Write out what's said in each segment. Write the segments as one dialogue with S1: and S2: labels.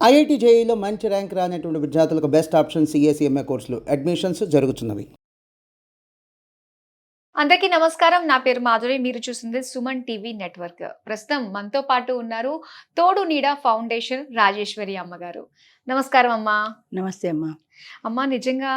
S1: IIT జేఈలో మంచి rank రానటువంటి విద్యార్థులకు బెస్ట్ ఆప్షన్ సిఎస్ఈఎంఏ కోర్సులు అడ్మిషన్స్ జరుగుతున్నవి.
S2: అందరికీ నమస్కారం. నా పేరు మాధురి. మీరు చూస్తుంది సుమన్ టీవీ నెట్వర్క్. ప్రస్తుతం మనతో పాటు ఉన్నారు తోడు నీడ ఫౌండేషన్ రాజేశ్వరి అమ్మగారు. నమస్కారం అమ్మా.
S3: నమస్తే అమ్మా.
S2: అమ్మ, నిజంగా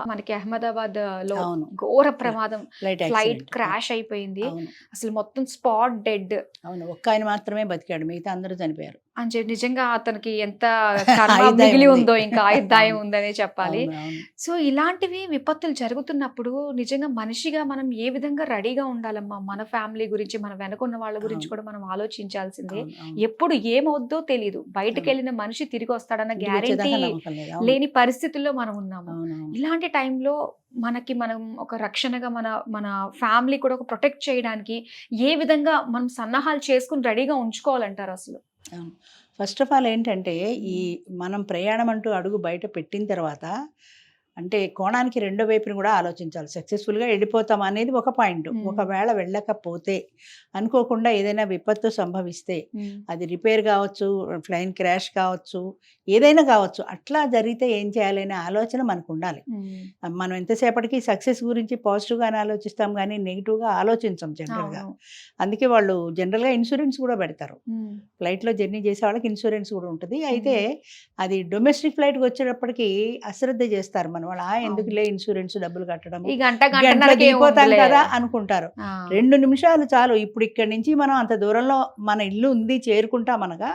S2: మనకి అహ్మదాబాద్ లో
S3: అవును,
S2: ఘోర ప్రమాదం,
S3: ఫ్లైట్
S2: ఫ్లైట్ క్రాష్ అయిపోయింది.
S3: అవును
S2: అసలు మొత్తం స్పాట్ డెడ్
S3: అవును, ఒక్క ఆయన మాత్రమే బతికాడు, మిగతా అందరూ చనిపోయారు.
S2: అని చెప్పి నిజంగా అతనికి ఎంత కర్మ
S3: ఆయుర్దాయం
S2: మిగిలి
S3: ఉంది.
S2: ఉందో, ఇంకా ఆయుర్దాయం ఉందనే చెప్పాలి.
S3: అవును, అవును.
S2: సో ఇలాంటివి విపత్తులు జరుగుతున్నప్పుడు నిజంగా మనిషిగా మనం ఏ విధంగా రెడీగా ఉండాలమ్మా? మన ఫ్యామిలీ గురించి, మన వెనకున్న వాళ్ళ గురించి
S3: అవును.
S2: కూడా మనం ఆలోచించాల్సిందే.
S3: అవును, అవును.
S2: ఎప్పుడు ఏమవుద్దో తెలియదు. బయటకు
S3: అవును.
S2: వెళ్ళిన మనిషి తిరిగి వస్తాడన్న
S3: ఇంటికి
S2: గ్యారెంటీ
S3: వచ్చేదాకా నమ్మకం లేదు. అవును,
S2: లేని పరిస్థితుల్లో మనం ఉన్నాము.
S3: అవును, అవును.
S2: ఇలాంటి టైంలో మనం ఒక రక్షణగా మన మన ఫ్యామిలీ కూడా ఒక ప్రొటెక్ట్ చేయడానికి ఏ విధంగా మనం సన్నాహాలు చేసుకుని రెడీగా ఉంచుకోవాలంటారు అసలు?
S3: అవును. ఫస్ట్ ఆఫ్ ఆల్ ఏంటంటే, ఈ మనం ప్రయాణం అంటూ అడుగు బయట పెట్టిన తర్వాత అంటే కోణానికి రెండో వైపుని కూడా ఆలోచించాలి. సక్సెస్ఫుల్గా వెళ్ళిపోతాం అనేది ఒక పాయింట్. ఒకవేళ వెళ్ళకపోతే, అనుకోకుండా ఏదైనా విపత్తు సంభవిస్తే, అది రిపేర్ కావచ్చు, ప్లేన్ క్రాష్ కావచ్చు, ఏదైనా కావచ్చు, అట్లా జరిగితే ఏం చేయాలనే ఆలోచన మనకు ఉండాలి. మనం ఎంతసేపటికి సక్సెస్ గురించి పాజిటివ్గానే ఆలోచిస్తాం కానీ నెగిటివ్గా ఆలోచించాం జనరల్గా. అందుకే వాళ్ళు జనరల్గా ఇన్సూరెన్స్ కూడా పెడతారు. ఫ్లైట్లో జర్నీ చేసే వాళ్ళకి ఇన్సూరెన్స్ కూడా ఉంటుంది. అయితే అది డొమెస్టిక్ ఫ్లైట్కి వచ్చేటప్పటికి అశ్రద్ధ చేస్తారు మన వాళ్ళు. ఎందుకులే ఇన్సూరెన్స్ డబ్బులు కట్టడం,
S2: ఈ గంట
S3: దిగిపోతాం కదా అనుకుంటారు. 2 నిమిషాలు చాలు. ఇప్పుడు ఇక్కడి నుంచి మనం అంత దూరంలో మన ఇల్లు ఉంది, చేరుకుంటాం అనగా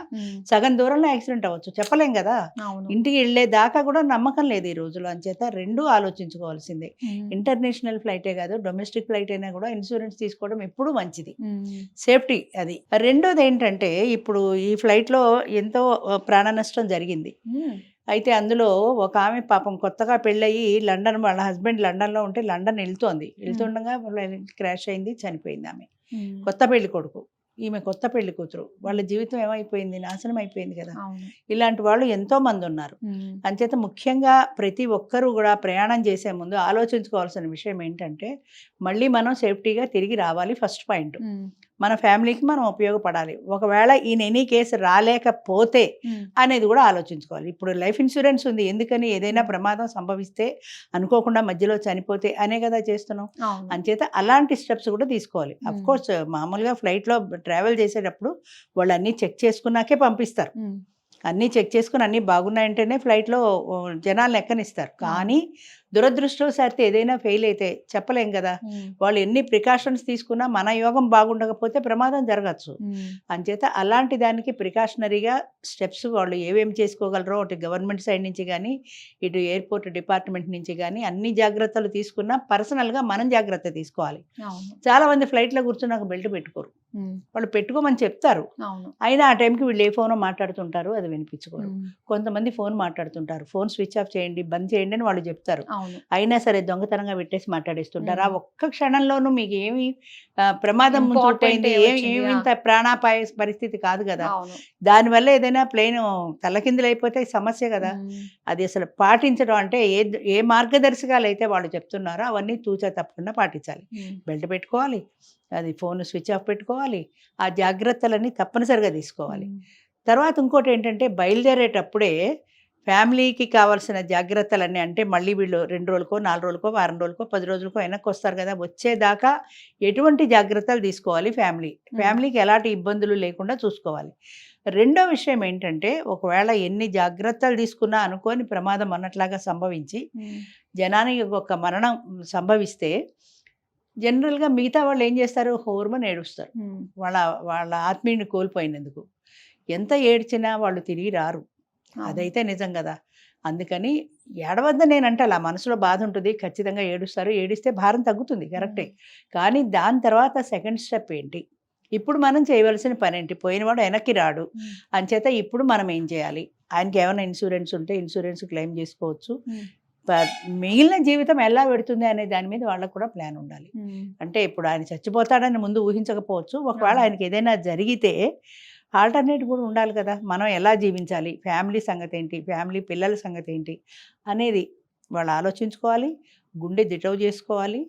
S3: సగం దూరంలో యాక్సిడెంట్ అవ్వచ్చు, చెప్పలేం కదా. ఇంటికి వెళ్ళే దాకా కూడా నమ్మకం లేదు ఈ రోజులో. అంచేత రెండూ ఆలోచించుకోవాల్సిందే. ఇంటర్నేషనల్ ఫ్లైటే కాదు, డొమెస్టిక్ ఫ్లైట్ అయినా కూడా ఇన్సూరెన్స్ తీసుకోవడం ఎప్పుడూ మంచిది, సేఫ్టీ అది. రెండోది ఏంటంటే, ఇప్పుడు ఈ ఫ్లైట్లో ఎంతో ప్రాణ నష్టం జరిగింది. అయితే అందులో ఒక ఆమె పాపం కొత్తగా పెళ్ళయి లండన్, వాళ్ళ హస్బెండ్ లండన్లో ఉంటే లండన్ వెళ్తుండగా క్రాష్ అయింది, చనిపోయింది ఆమె. కొత్త పెళ్లి కొడుకు, ఈమె కొత్త పెళ్లి కూతురు. వాళ్ళ జీవితం ఏమైపోయింది, నాశనం అయిపోయింది కదా. ఇలాంటి వాళ్ళు ఎంతో మంది ఉన్నారు. అంచేత ముఖ్యంగా ప్రతి ఒక్కరూ కూడా ప్రయాణం చేసే ముందు ఆలోచించుకోవాల్సిన విషయం ఏంటంటే, మళ్ళీ మనం సేఫ్టీగా తిరిగి రావాలి. ఫస్ట్ పాయింట్, మన ఫ్యామిలీకి మనం ఉపయోగపడాలి. ఒకవేళ ఇన్ ఎనీ కేసు రాలేకపోతే అనేది కూడా ఆలోచించుకోవాలి. ఇప్పుడు లైఫ్ ఇన్సూరెన్స్ ఉంది, ఎందుకని ఏదైనా ప్రమాదం సంభవిస్తే, అనుకోకుండా మధ్యలో చనిపోతే అనే కదా చేస్తున్నాం. అంచేత అలాంటి స్టెప్స్ కూడా తీసుకోవాలి. అఫ్ కోర్స్ మామూలుగా ఫ్లైట్లో ట్రావెల్ చేసేటప్పుడు వాళ్ళు అన్నీ చెక్ చేసుకున్నాకే పంపిస్తారు. అన్నీ చెక్ చేసుకుని అన్నీ బాగున్నాయంటేనే ఫ్లైట్లో జనాలను ఎక్కనిస్తారు. కానీ దురదృష్టవశాత్తు ఏదైనా ఫెయిల్ అయితే చెప్పలేం కదా. వాళ్ళు ఎన్ని ప్రికాషన్స్ తీసుకున్నా మన యోగం బాగుండకపోతే ప్రమాదం జరగచ్చు. అంచేత అలాంటి దానికి ప్రికాషనరీగా స్టెప్స్ వాళ్ళు ఏమేమి చేసుకోగలరో, అటు గవర్నమెంట్ సైడ్ నుంచి కానీ, ఇటు ఎయిర్పోర్ట్ డిపార్ట్మెంట్ నుంచి కానీ అన్ని జాగ్రత్తలు తీసుకున్నా పర్సనల్గా మనం జాగ్రత్త తీసుకోవాలి. చాలామంది ఫ్లైట్లో కూర్చున్నాక బెల్ట్ పెట్టుకోరు. వాళ్ళు పెట్టుకోమని చెప్తారు, అయినా ఆ టైంకి వీళ్ళు ఏ ఫోనో మాట్లాడుతుంటారు, అది వినిపించుకోరు. కొంతమంది ఫోన్ మాట్లాడుతుంటారు, ఫోన్ స్విచ్ ఆఫ్ చేయండి, బంద్ చేయండి అని వాళ్ళు చెప్తారు, అయినా సరే దొంగతనంగా పెట్టేసి మాట్లాడేస్తుంటారు. ఆ ఒక్క క్షణంలోనూ మీకు ఏమి ప్రమాదం ముంచిపోయింది, ఏమింత ప్రాణాపాయ పరిస్థితి కాదు కదా. దానివల్ల ఏదైనా ప్లేన్ తలకిందులైపోతే సమస్య కదా. అది అసలు పాటించడం అంటే ఏ మార్గదర్శకాలు అయితే వాళ్ళు చెప్తున్నారో అవన్నీ తూచా తప్పకుండా పాటించాలి. బెల్ట్ పెట్టుకోవాలి, అది ఫోన్ స్విచ్ ఆఫ్ పెట్టుకోవాలి, ఆ జాగ్రత్తలన్నీ తప్పనిసరిగా తీసుకోవాలి. తర్వాత ఇంకోటి ఏంటంటే, బయలుదేరేటప్పుడే ఫ్యామిలీకి కావాల్సిన జాగ్రత్తలన్నీ, అంటే మళ్ళీ వీళ్ళు 2 రోజులకో, 4 రోజులకో, వారం రోజులకో, 10 రోజులకో వెనక్కి వస్తారు కదా, వచ్చేదాకా ఎటువంటి జాగ్రత్తలు తీసుకోవాలి, ఫ్యామిలీకి ఎలాంటి ఇబ్బందులు లేకుండా చూసుకోవాలి. రెండో విషయం ఏంటంటే, ఒకవేళ ఎన్ని జాగ్రత్తలు తీసుకున్నా అనుకోని ప్రమాదం అన్నట్లాగా సంభవించి జనానికి ఒక మరణం సంభవిస్తే, జనరల్గా మిగతా వాళ్ళు ఏం చేస్తారు, హోర్మని ఏడుస్తారు వాళ్ళ ఆత్మీయుని కోల్పోయినందుకు. ఎంత ఏడ్చినా వాళ్ళు తిరిగి రారు, అదైతే నిజం కదా. అందుకని ఏడవద్దని నేనంటే, అలా మనసులో బాధ ఉంటుంది, ఖచ్చితంగా ఏడుస్తారు, ఏడిస్తే భారం తగ్గుతుంది, కరెక్టే. కానీ దాని తర్వాత సెకండ్ స్టెప్ ఏంటి, ఇప్పుడు మనం చేయవలసిన పని ఏంటి, పోయినవాడు వెనక్కి రాడు. అంచేత ఇప్పుడు మనం ఏం చేయాలి, ఆయనకి ఏమైనా ఇన్సూరెన్స్ ఉంటే ఇన్సూరెన్స్ క్లెయిమ్ చేసుకోవచ్చు. మిగిలిన జీవితం ఎలా పెడుతుంది అనే దాని మీద వాళ్ళకు కూడా ప్లాన్ ఉండాలి. అంటే ఇప్పుడు ఆయన చచ్చిపోతాడని ముందు ఊహించకపోవచ్చు, ఒకవేళ ఆయనకి ఏదైనా జరిగితే ఆల్టర్నేట్ కూడా ఉండాలి కదా. మనం ఎలా జీవించాలి, ఫ్యామిలీ సంగతి ఏంటి, ఫ్యామిలీ పిల్లల సంగతి ఏంటి అనేది వాళ్ళు ఆలోచించుకోవాలి, గుండె దిటవు చేసుకోవాలి.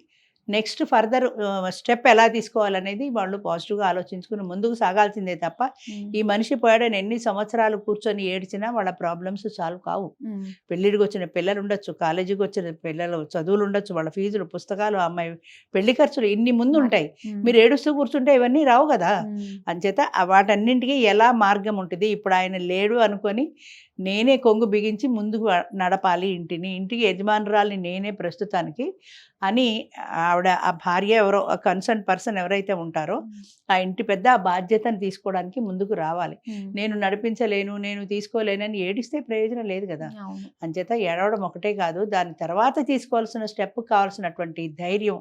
S3: నెక్స్ట్ ఫర్దర్ స్టెప్ ఎలా తీసుకోవాలనేది వాళ్ళు పాజిటివ్గా ఆలోచించుకుని ముందుకు సాగాల్సిందే తప్ప ఈ మనిషి పోయాడని ఎన్ని సంవత్సరాలు కూర్చొని ఏడ్చినా వాళ్ళ ప్రాబ్లమ్స్ సాల్వ్ కావు. పెళ్ళిడికి వచ్చిన పిల్లలు ఉండొచ్చు, కాలేజీకి వచ్చిన పిల్లలు చదువులు ఉండొచ్చు, వాళ్ళ ఫీజులు, పుస్తకాలు, అమ్మాయి పెళ్లి ఖర్చులు ఇన్ని ముందు ఉంటాయి. మీరు ఏడుస్తూ కూర్చుంటే ఇవన్నీ రావు కదా. అంచేత వాటన్నింటికి ఎలా మార్గం ఉంటుంది. ఇప్పుడు ఆయన లేడు అనుకొని నేనే కొంగు బిగించి ముందుకు నడపాలి ఇంటికి యజమానురాల్ని నేనే ప్రస్తుతానికి అని ఆవిడ ఆ భార్య ఎవరో కన్సర్న్ పర్సన్ ఎవరైతే ఉంటారో ఆ ఇంటి పెద్ద ఆ బాధ్యతను తీసుకోవడానికి ముందుకు రావాలి. నేను నడిపించలేను, నేను తీసుకోలేనని ఏడిస్తే ప్రయోజనం లేదు కదా. అంచేత ఏడవడం ఒకటే కాదు, దాని తర్వాత తీసుకోవాల్సిన స్టెప్ కావాల్సినటువంటి ధైర్యం,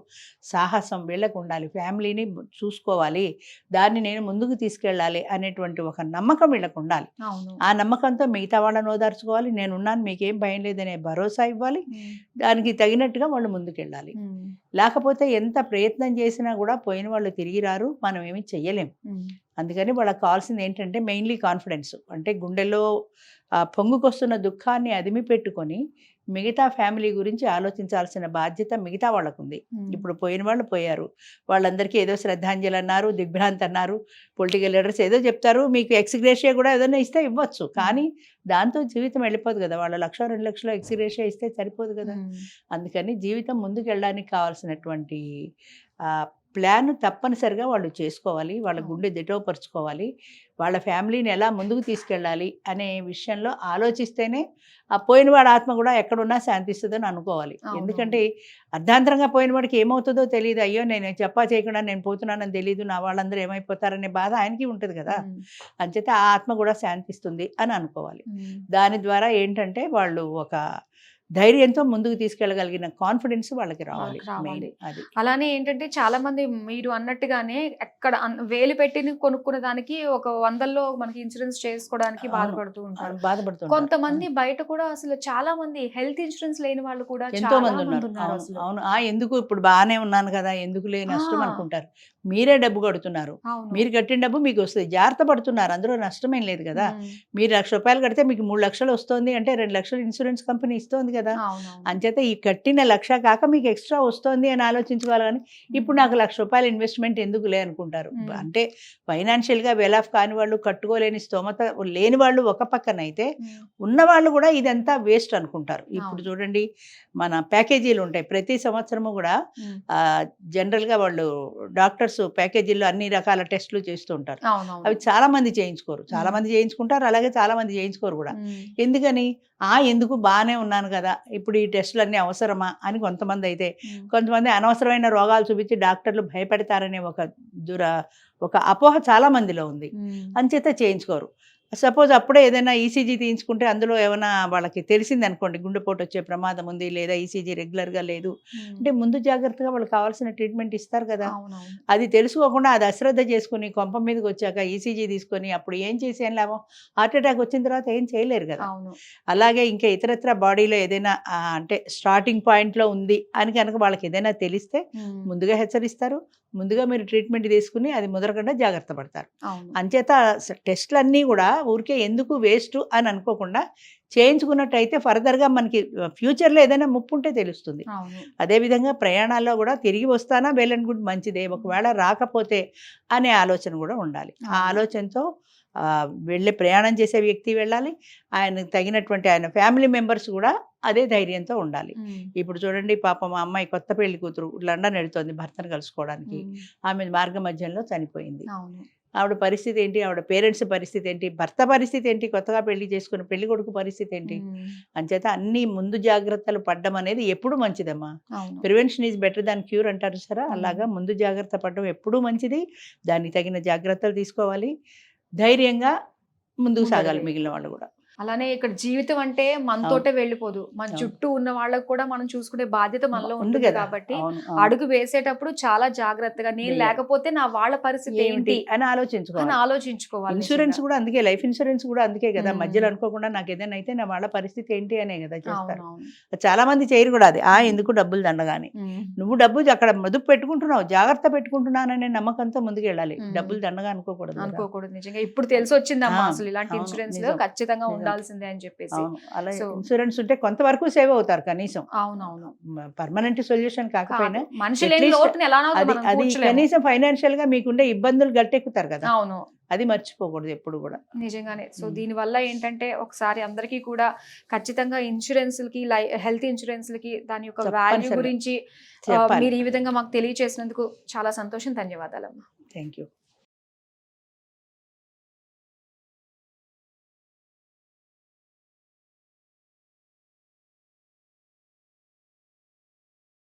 S3: సాహసం వీళ్ళకు ఉండాలి. ఫ్యామిలీని చూసుకోవాలి, దాన్ని నేను ముందుకు తీసుకెళ్ళాలి అనేటువంటి ఒక నమ్మకం వీళ్ళకు ఉండాలి. ఆ నమ్మకంతో మిగతా వాళ్ళని ఓదార్చుకోవాలి. నేనున్నాను, మీకేం భయం లేదనే భరోసా ఇవ్వాలి. దానికి తగినట్టుగా వాళ్ళు ముందుకెళ్ళాలి. లేకపోతే ఎంత ప్రయత్నం చేసినా కూడా పోయిన వాళ్ళు తిరిగి రారు, మనం ఏమి చెయ్యలేం. అందుకని వాళ్ళకి కావాల్సింది ఏంటంటే మెయిన్లీ కాన్ఫిడెన్స్. అంటే గుండెలో పొంగుకొస్తున్న దుఃఖాన్ని అదిమి పెట్టుకొని మిగతా ఫ్యామిలీ గురించి ఆలోచించాల్సిన బాధ్యత మిగతా వాళ్ళకు ఉంది. ఇప్పుడు పోయిన వాళ్ళు పోయారు, వాళ్ళందరికీ ఏదో శ్రద్ధాంజలి అన్నారు, దిగ్భ్రాంతి అన్నారు, పొలిటికల్ లీడర్స్ ఏదో చెప్తారు, మీకు ఎక్స్గ్రేషియా కూడా ఏదైనా ఇస్తే ఇవ్వచ్చు, కానీ దాంతో జీవితం వెళ్ళిపోదు కదా. వాళ్ళ 1,00,000 2 లక్షలు ఎక్స్గ్రేషియా ఇస్తే సరిపోదు కదా. అందుకని జీవితం ముందుకు వెళ్ళడానికి కావాల్సినటువంటి ప్లాన్ తప్పనిసరిగా వాళ్ళు చేసుకోవాలి. వాళ్ళ గుండె దిటోపరుచుకోవాలి. వాళ్ళ ఫ్యామిలీని ఎలా ముందుకు తీసుకెళ్ళాలి అనే విషయంలో ఆలోచిస్తేనే ఆ పోయినవాడి ఆత్మ కూడా ఎక్కడున్నా శాంతిస్తుందని అనుకోవాలి. ఎందుకంటే అర్ధాంతరంగా పోయినవాడికి ఏమవుతుందో తెలియదు. అయ్యో నేను చెప్పా చేయకుండా నేను పోతున్నానని తెలియదు, నా వాళ్ళందరూ ఏమైపోతారనే బాధ ఆయనకి ఉంటుంది కదా. అంచేత ఆ ఆత్మ కూడా శాంతిస్తుంది అని అనుకోవాలి. దాని ద్వారా ఏంటంటే వాళ్ళు ఒక ధైర్యంతో ముందుకు తీసుకెళ్ళగలిగిన కాన్ఫిడెన్స్ వాళ్ళకి రావాలి. అది
S2: అలానే ఏంటంటే చాలా మంది మీరు అన్నట్టుగానే ఎక్కడ వేలు పెట్టి కొనుక్కున్న దానికి ఒక 100లో మనకి ఇన్సూరెన్స్ చేసుకోవడానికి బాధపడుతూ కొంతమంది బయట కూడా అసలు చాలా మంది హెల్త్ ఇన్సూరెన్స్ లేని వాళ్ళు కూడా
S3: ఎంతో మంది ఉన్నారు. అవును, ఎందుకు ఇప్పుడు బాగానే ఉన్నాను కదా, ఎందుకు లేని నష్టం అనుకుంటారు. మీరే డబ్బు కడుతున్నారు, మీరు కట్టిన డబ్బు మీకు వస్తుంది, జాగ్రత్త పడుతున్నారు, అందులో నష్టమేం లేదు కదా. మీరు ₹1,00,000 కడితే మీకు 3 లక్షలు వస్తుంది అంటే 2 లక్షలు ఇన్సూరెన్స్ కంపెనీ ఇస్తుంది కదా. అంచేత ఈ కట్టిన 1,00,000 కాక మీకు ఎక్స్ట్రా వస్తుంది అని ఆలోచించుకోవాలి. కానీ ఇప్పుడు నాకు ₹1,00,000 ఇన్వెస్ట్మెంట్ ఎందుకు లే అనుకుంటారు. అంటే ఫైనాన్షియల్గా వెల్ ఆఫ్ కాని వాళ్ళు, కట్టుకోలేని స్తోమత లేని వాళ్ళు ఒక పక్కన అయితే, ఉన్నవాళ్ళు కూడా ఇదంతా వేస్ట్ అనుకుంటారు. ఇప్పుడు చూడండి, మన ప్యాకేజీలు ఉంటాయి ప్రతి సంవత్సరము కూడా. జనరల్గా వాళ్ళు డాక్టర్స్ ప్యాకేజీల్లో అన్ని రకాల టెస్టులు చేస్తూ ఉంటారు. అవి చాలా మంది చేయించుకోరు, చాలా మంది చేయించుకుంటారు, అలాగే చాలా మంది చేయించుకోరు కూడా. ఎందుకని? ఎందుకు బాగానే ఉన్నాను కదా, ఇప్పుడు ఈ టెస్టులు అన్నీ అవసరమా అని కొంతమంది అయితే, కొంతమంది అనవసరమైన రోగాలు చూపించి డాక్టర్లు భయపెడతారనే ఒక అపోహ చాలా మందిలో ఉంది. అంచేత చేయించుకోరు. సపోజ్ అప్పుడే ఏదైనా ఈసీజీ తీయించుకుంటే అందులో ఏమైనా వాళ్ళకి తెలిసింది అనుకోండి, గుండెపోటు వచ్చే ప్రమాదం ఉంది, లేదా ఈసీజీ రెగ్యులర్గా లేదు అంటే ముందు జాగ్రత్తగా వాళ్ళకి కావాల్సిన ట్రీట్మెంట్ ఇస్తారు కదా. అది తెలుసుకోకుండా అది అశ్రద్ధ చేసుకుని కొంప మీదకి వచ్చాక ఈసీజీ తీసుకొని అప్పుడు ఏం చేసి ఏం లాభం? హార్ట్ అటాక్ వచ్చిన తర్వాత ఏం చేయలేరు కదా. అలాగే ఇంకా ఇతరత్ర బాడీలో ఏదైనా అంటే స్టార్టింగ్ పాయింట్లో ఉంది అని కనుక వాళ్ళకి ఏదైనా తెలిస్తే ముందుగా హెచ్చరిస్తారు, ముందుగా మీరు ట్రీట్మెంట్ తీసుకుని అది ముదరకుండా జాగ్రత్త పడతారు. అంచేత టెస్టులన్నీ కూడా ఊరికే ఎందుకు వేస్ట్ అని అనుకోకుండా చేయించుకున్నట్టయితే ఫర్దర్గా మనకి ఫ్యూచర్లో ఏదైనా ముప్పు ఉంటే తెలుస్తుంది. అదేవిధంగా ప్రయాణాల్లో కూడా తిరిగి వస్తానా వెల్ అండ్ గుడ్, మంచిదే, ఒకవేళ రాకపోతే అనే ఆలోచన కూడా ఉండాలి. ఆ ఆలోచనతో వెళ్ళే ప్రయాణం చేసే వ్యక్తి వెళ్ళాలి, ఆయనకు తగినటువంటి ఆయన ఫ్యామిలీ మెంబర్స్ కూడా అదే ధైర్యంతో ఉండాలి. ఇప్పుడు చూడండి, పాపం మా అమ్మాయి కొత్త పెళ్లి కూతురు లండన్ వెళుతోంది భర్తను కలుసుకోవడానికి. ఆమె మార్గ మధ్యంలో చనిపోయింది. ఆవిడ పరిస్థితి ఏంటి, ఆవిడ పేరెంట్స్ పరిస్థితి ఏంటి, భర్త పరిస్థితి ఏంటి, కొత్తగా పెళ్లి చేసుకున్న పెళ్లి కొడుకు పరిస్థితి ఏంటి. అంచేత అన్ని ముందు జాగ్రత్తలు పడ్డం అనేది ఎప్పుడు మంచిదమ్మా. Prevention is better than cure అంటారు సరే, అలాగా ముందు జాగ్రత్త పడడం ఎప్పుడూ మంచిది. దానికి తగిన జాగ్రత్తలు తీసుకోవాలి, ధైర్యంగా ముందుకు సాగాలి మిగిలిన వాళ్ళు కూడా.
S2: అలానే ఇక్కడ జీవితం అంటే మనతోటే వెళ్ళిపోదు, మన చుట్టూ ఉన్న వాళ్ళకు కూడా మనం చూసుకునే బాధ్యత మనలో ఉంటుంది కాబట్టి అడుగు వేసేటప్పుడు చాలా జాగ్రత్తగా, నేను లేకపోతే నా వాళ్ళ పరిస్థితి ఏంటి
S3: అని ఆలోచించుకోవాలి. ఇన్సూరెన్స్ కూడా అందుకే, లైఫ్ ఇన్సూరెన్స్ కూడా అందుకే కదా, మధ్యలో అనుకోకుండా నాకు ఏదైనా అయితే నా వాళ్ళ పరిస్థితి ఏంటి అనే కదా చేస్తారు. చాలా మంది చేయరు కూడా అది. ఎందుకు డబ్బులు దండగాని, నువ్వు డబ్బు అక్కడ మదుపు పెట్టుకుంటున్నావు, జాగ్రత్త పెట్టుకుంటున్నాననే నమ్మకంతో ముందుకు వెళ్ళాలి, డబ్బులు దండగా అనుకోకూడదు.
S2: నిజంగా ఇప్పుడు తెలిసి వచ్చిందమ్మా, అసలు ఇలాంటి ఇన్సూరెన్స్ ఖచ్చితంగా ఉండాల్సిందే అని చెప్పేసి.
S3: అవును, అలా
S2: So-
S3: ఇన్సూరెన్స్ ఉంటే కొంతవరకు సేవ్ అవుతారు కనీసం.
S2: అవునవును.
S3: పర్మనెంట్ సొల్యూషన్ కాకపోయినా
S2: మనిషి లేని
S3: At least
S2: లోటుని ఎలా
S3: అది అది కనీసం ఫైనాన్షియల్ గా మీకుండే ఇబ్బందులు గట్టెక్కుతారు కదా,
S2: అవును,
S3: అది మర్చిపోకూడదు ఎప్పుడు కూడా.
S2: నిజంగానే. సో దీని వల్ల ఏంటంటే ఒకసారి అందరికీ కూడా ఖచ్చితంగా ఇన్సూరెన్స్లకి హెల్త్ ఇన్సూరెన్స్లకి దాని యొక్క వాల్యూ
S3: తప్పనిసరిగా
S2: గురించి
S3: చెప్పాలి.
S2: మీరు ఈ విధంగా మాకు తెలియచేసినందుకు చాలా సంతోషం. ధన్యవాదాలు.
S3: Thank you.